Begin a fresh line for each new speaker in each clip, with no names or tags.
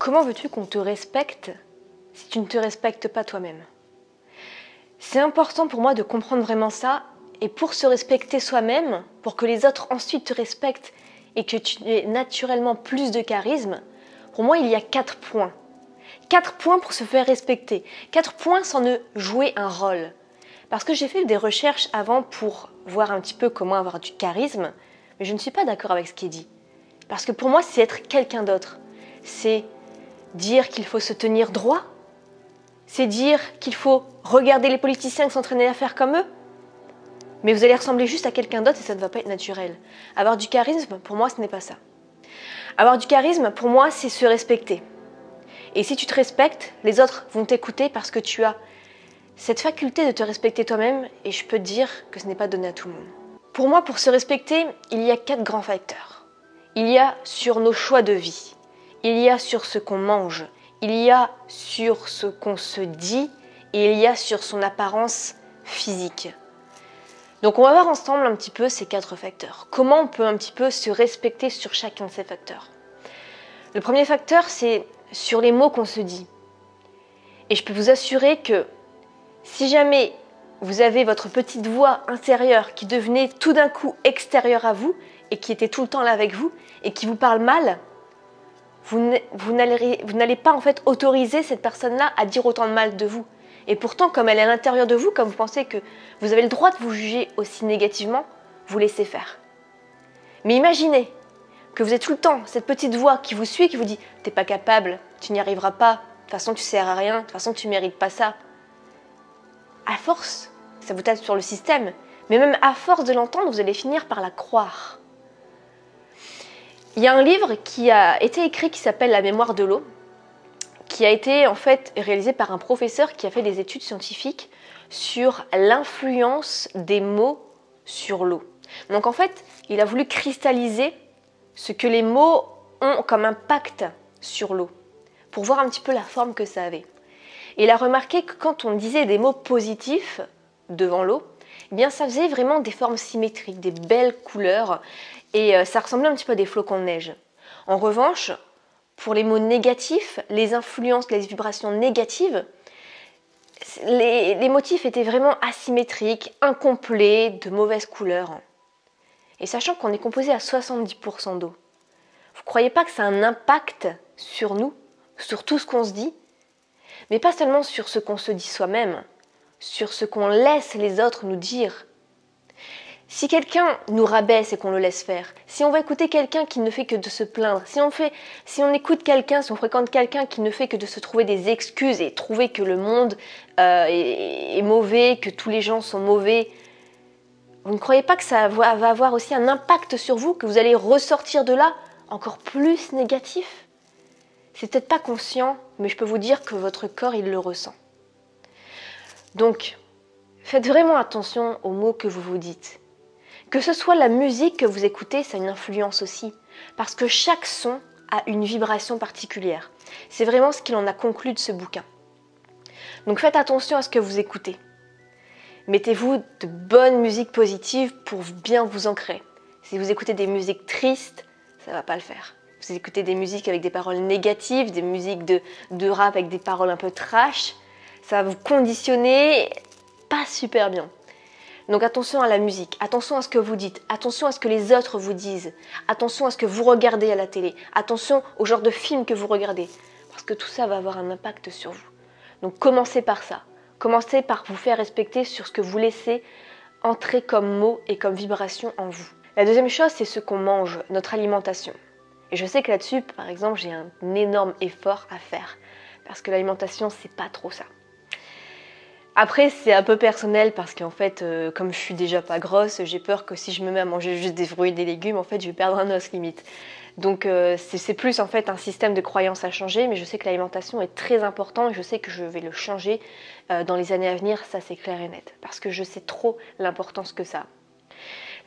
Comment veux-tu qu'on te respecte si tu ne te respectes pas toi-même? C'est important pour moi de comprendre vraiment ça, et pour se respecter soi-même, pour que les autres ensuite te respectent et que tu aies naturellement plus de charisme, pour moi il y a 4 points. 4 points pour se faire respecter. 4 points sans ne jouer un rôle. Parce que j'ai fait des recherches avant pour voir un petit peu comment avoir du charisme, mais je ne suis pas d'accord avec ce qui est dit. Parce que pour moi, c'est être quelqu'un d'autre. C'est dire qu'il faut se tenir droit. C'est dire qu'il faut regarder les politiciens qui s'entraînent à faire comme eux. Mais vous allez ressembler juste à quelqu'un d'autre et ça ne va pas être naturel. Avoir du charisme, pour moi, ce n'est pas ça. Avoir du charisme, pour moi, c'est se respecter. Et si tu te respectes, les autres vont t'écouter parce que tu as cette faculté de te respecter toi-même, et je peux te dire que ce n'est pas donné à tout le monde. Pour moi, pour se respecter, il y a 4 grands facteurs. Il y a sur nos choix de vie, il y a sur ce qu'on mange, il y a sur ce qu'on se dit, et il y a sur son apparence physique. Donc on va voir ensemble un petit peu ces 4 facteurs. Comment on peut un petit peu se respecter sur chacun de ces facteurs. Le premier facteur, c'est sur les mots qu'on se dit. Et je peux vous assurer que si jamais vous avez votre petite voix intérieure qui devenait tout d'un coup extérieure à vous et qui était tout le temps là avec vous et qui vous parle mal, vous n'allez pas en fait autoriser cette personne-là à dire autant de mal de vous. Et pourtant, comme elle est à l'intérieur de vous, comme vous pensez que vous avez le droit de vous juger aussi négativement, vous laissez faire. Mais imaginez que vous êtes tout le temps cette petite voix qui vous suit, qui vous dit « t'es pas capable, tu n'y arriveras pas, de toute façon tu sers à rien, de toute façon tu mérites pas ça ». À force, ça vous tape sur le système, mais même à force de l'entendre, vous allez finir par la croire. Il y a un livre qui a été écrit qui s'appelle La mémoire de l'eau, qui a été en fait réalisé par un professeur qui a fait des études scientifiques sur l'influence des mots sur l'eau. Donc en fait, il a voulu cristalliser ce que les mots ont comme impact sur l'eau, pour voir un petit peu la forme que ça avait. Et il a remarqué que quand on disait des mots positifs devant l'eau, eh bien ça faisait vraiment des formes symétriques, des belles couleurs, et ça ressemblait un petit peu à des flocons de neige. En revanche, pour les mots négatifs, les influences, les vibrations négatives, les motifs étaient vraiment asymétriques, incomplets, de mauvaises couleurs. Et sachant qu'on est composé à 70% d'eau, vous ne croyez pas que ça a un impact sur nous, sur tout ce qu'on se dit? Mais pas seulement sur ce qu'on se dit soi-même, sur ce qu'on laisse les autres nous dire. Si quelqu'un nous rabaisse et qu'on le laisse faire, si on va écouter quelqu'un qui ne fait que de se plaindre, si on écoute quelqu'un, si on fréquente quelqu'un qui ne fait que de se trouver des excuses et trouver que le monde est mauvais, que tous les gens sont mauvais, vous ne croyez pas que ça va avoir aussi un impact sur vous, que vous allez ressortir de là encore plus négatif? C'est peut-être pas conscient, mais je peux vous dire que votre corps, il le ressent. Donc, faites vraiment attention aux mots que vous vous dites. Que ce soit la musique que vous écoutez, ça a une influence aussi. Parce que chaque son a une vibration particulière. C'est vraiment ce qu'il en a conclu de ce bouquin. Donc faites attention à ce que vous écoutez. Mettez-vous de bonnes musiques positives pour bien vous ancrer. Si vous écoutez des musiques tristes, ça ne va pas le faire. Vous écoutez des musiques avec des paroles négatives, des musiques de rap avec des paroles un peu trash, ça va vous conditionner pas super bien. Donc attention à la musique, attention à ce que vous dites, attention à ce que les autres vous disent, attention à ce que vous regardez à la télé, attention au genre de film que vous regardez, parce que tout ça va avoir un impact sur vous. Donc commencez par ça, commencez par vous faire respecter sur ce que vous laissez entrer comme mots et comme vibration en vous. La deuxième chose, c'est ce qu'on mange, notre alimentation. Et je sais que là-dessus, par exemple, j'ai un énorme effort à faire. Parce que l'alimentation, c'est pas trop ça. Après, c'est un peu personnel parce qu'en fait, comme je suis déjà pas grosse, j'ai peur que si je me mets à manger juste des fruits et des légumes, en fait, je vais perdre un os limite. Donc c'est plus en fait un système de croyance à changer, mais je sais que l'alimentation est très important et je sais que je vais le changer dans les années à venir, ça c'est clair et net. Parce que je sais trop l'importance que ça a.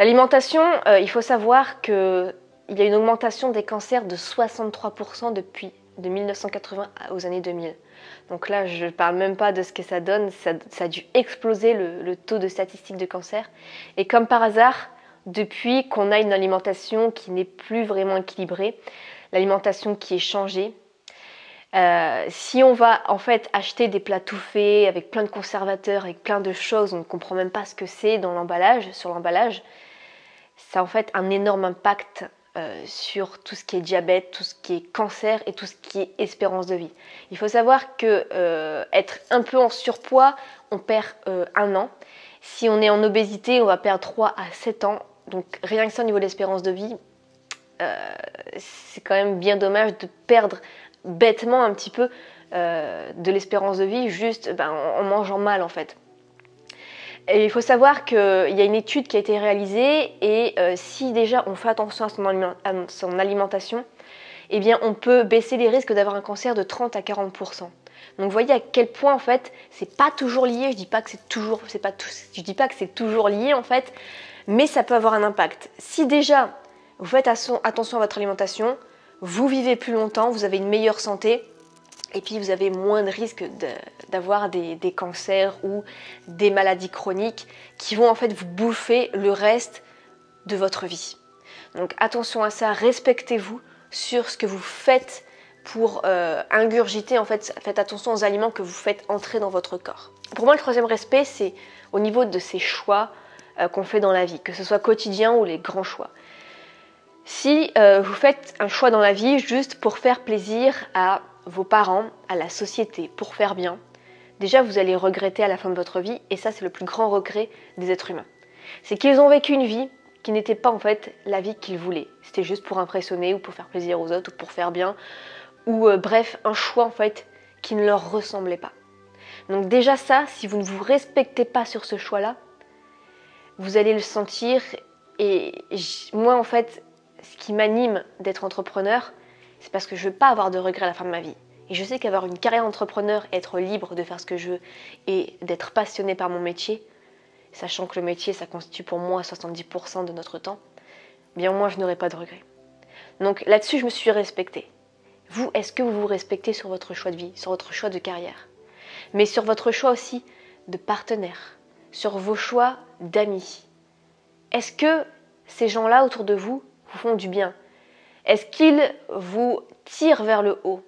L'alimentation, il faut savoir que il y a une augmentation des cancers de 63% depuis de 1980 aux années 2000. Donc là, je ne parle même pas de ce que ça donne, ça a dû exploser le taux de statistiques de cancer. Et comme par hasard, depuis qu'on a une alimentation qui n'est plus vraiment équilibrée, l'alimentation qui est changée, Si on va en fait acheter des plats tout faits avec plein de conservateurs, avec plein de choses, on ne comprend même pas ce que c'est dans l'emballage, sur l'emballage, ça a en fait un énorme impact sur tout ce qui est diabète, tout ce qui est cancer et tout ce qui est espérance de vie. Il faut savoir que être un peu en surpoids, on perd 1 an. Si on est en obésité, on va perdre 3 à 7 ans. Donc rien que ça au niveau de l'espérance de vie, c'est quand même bien dommage de perdre bêtement un petit peu de l'espérance de vie juste en mangeant mal en fait. Et il faut savoir qu'il y a une étude qui a été réalisée et si déjà on fait attention à son alimentation, eh bien on peut baisser les risques d'avoir un cancer de 30 à 40%. Donc vous voyez à quel point en fait c'est pas toujours lié, je dis pas que c'est toujours lié en fait, mais ça peut avoir un impact. Si déjà vous faites attention à votre alimentation, vous vivez plus longtemps, vous avez une meilleure santé et puis vous avez moins de risques d'avoir des cancers ou des maladies chroniques qui vont en fait vous bouffer le reste de votre vie. Donc attention à ça, respectez-vous sur ce que vous faites pour ingurgiter, en fait, faites attention aux aliments que vous faites entrer dans votre corps. Pour moi, le troisième respect, c'est au niveau de ces choix qu'on fait dans la vie, que ce soit quotidien ou les grands choix. Si vous faites un choix dans la vie juste pour faire plaisir à vos parents, à la société, pour faire bien, déjà vous allez regretter à la fin de votre vie, et ça c'est le plus grand regret des êtres humains. C'est qu'ils ont vécu une vie qui n'était pas en fait la vie qu'ils voulaient. C'était juste pour impressionner ou pour faire plaisir aux autres ou pour faire bien, ou bref, un choix en fait qui ne leur ressemblait pas. Donc déjà ça, si vous ne vous respectez pas sur ce choix-là, vous allez le sentir, et moi en fait, ce qui m'anime d'être entrepreneur, c'est parce que je ne veux pas avoir de regrets à la fin de ma vie. Et je sais qu'avoir une carrière d'entrepreneur, être libre de faire ce que je veux et d'être passionné par mon métier, sachant que le métier, ça constitue pour moi 70% de notre temps, bien moi, je n'aurai pas de regrets. Donc là-dessus, je me suis respectée. Vous, est-ce que vous vous respectez sur votre choix de vie, sur votre choix de carrière, mais sur votre choix aussi de partenaire, sur vos choix d'amis? Est-ce que ces gens-là autour de vous vous font du bien? Est-ce qu'ils vous tirent vers le haut?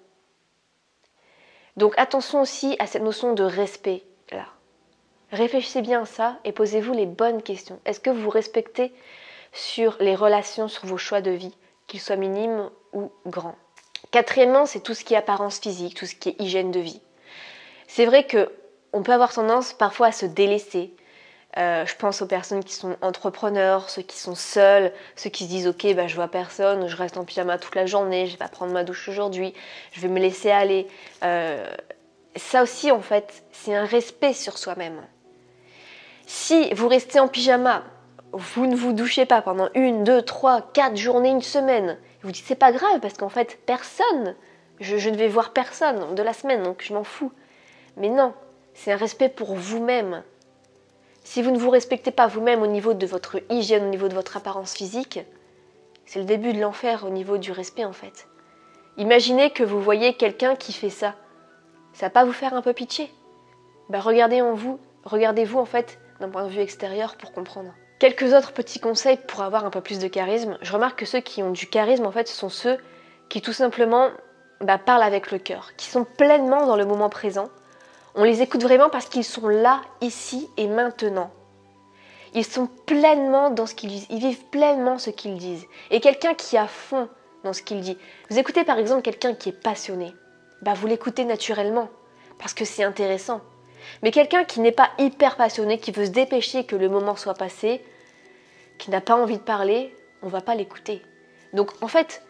Donc attention aussi à cette notion de respect là. Réfléchissez bien à ça et posez-vous les bonnes questions. Est-ce que vous vous respectez sur les relations, sur vos choix de vie, qu'ils soient minimes ou grands? Quatrièmement, c'est tout ce qui est apparence physique, tout ce qui est hygiène de vie. C'est vrai qu'on peut avoir tendance parfois à se délaisser. Je pense aux personnes qui sont entrepreneurs, ceux qui sont seuls, ceux qui se disent ok, je vois personne, je reste en pyjama toute la journée, je vais pas prendre ma douche aujourd'hui, je vais me laisser aller. Ça aussi en fait, c'est un respect sur soi-même. Si vous restez en pyjama, vous ne vous douchez pas pendant 1, 2, 3, 4 journées, une semaine, vous dites c'est pas grave parce qu'en fait personne, je ne vais voir personne de la semaine donc je m'en fous. Mais non, c'est un respect pour vous-même. Si vous ne vous respectez pas vous-même au niveau de votre hygiène, au niveau de votre apparence physique, c'est le début de l'enfer au niveau du respect en fait. Imaginez que vous voyez quelqu'un qui fait ça. Ça va pas vous faire un peu pitié? Regardez-vous en fait d'un point de vue extérieur pour comprendre. Quelques autres petits conseils pour avoir un peu plus de charisme. Je remarque que ceux qui ont du charisme en fait sont ceux qui tout simplement parlent avec le cœur, qui sont pleinement dans le moment présent. On les écoute vraiment parce qu'ils sont là, ici et maintenant. Ils sont pleinement dans ce qu'ils disent, ils vivent pleinement ce qu'ils disent. Et quelqu'un qui est à fond dans ce qu'il dit. Vous écoutez par exemple quelqu'un qui est passionné, vous l'écoutez naturellement parce que c'est intéressant. Mais quelqu'un qui n'est pas hyper passionné, qui veut se dépêcher que le moment soit passé, qui n'a pas envie de parler, on ne va pas l'écouter. Donc en fait,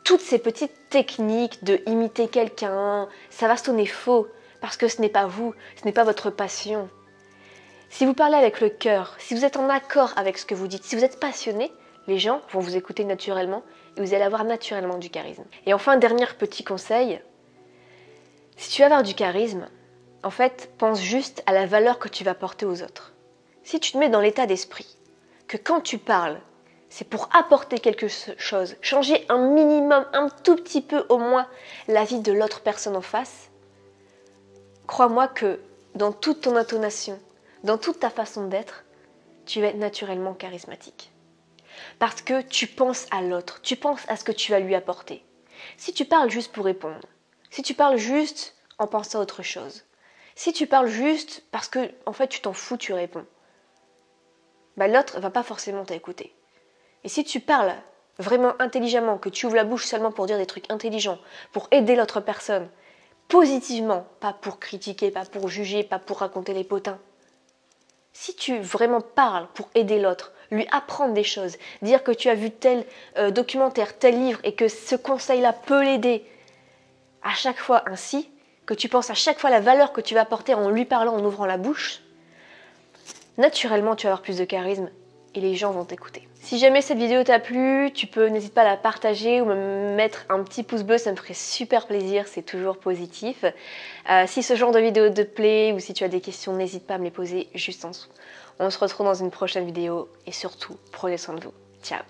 toutes ces petites techniques de imiter quelqu'un, ça va sonner faux. Parce que ce n'est pas vous, ce n'est pas votre passion. Si vous parlez avec le cœur, si vous êtes en accord avec ce que vous dites, si vous êtes passionné, les gens vont vous écouter naturellement et vous allez avoir naturellement du charisme. Et enfin, dernier petit conseil, si tu veux avoir du charisme, en fait, pense juste à la valeur que tu vas porter aux autres. Si tu te mets dans l'état d'esprit que quand tu parles, c'est pour apporter quelque chose, changer un minimum, un tout petit peu au moins, la vie de l'autre personne en face, crois-moi que dans toute ton intonation, dans toute ta façon d'être, tu vas être naturellement charismatique. Parce que tu penses à l'autre, tu penses à ce que tu vas lui apporter. Si tu parles juste pour répondre, Si tu parles juste en pensant à autre chose. Si tu parles juste parce que en fait tu t'en fous, tu réponds. Bah, l'autre va pas forcément t'écouter. Et si tu parles vraiment intelligemment, que tu ouvres la bouche seulement pour dire des trucs intelligents, pour aider l'autre personne, positivement, pas pour critiquer, pas pour juger, pas pour raconter les potins. Si tu vraiment parles pour aider l'autre, lui apprendre des choses, dire que tu as vu tel documentaire, tel livre et que ce conseil-là peut l'aider, à chaque fois ainsi, que tu penses à chaque fois la valeur que tu vas apporter en lui parlant, en ouvrant la bouche, naturellement tu vas avoir plus de charisme et les gens vont t'écouter. Si jamais cette vidéo t'a plu, n'hésite pas à la partager ou me mettre un petit pouce bleu, ça me ferait super plaisir, c'est toujours positif. Si ce genre de vidéo te plaît ou si tu as des questions, n'hésite pas à me les poser juste en dessous. On se retrouve dans une prochaine vidéo et surtout, prenez soin de vous. Ciao!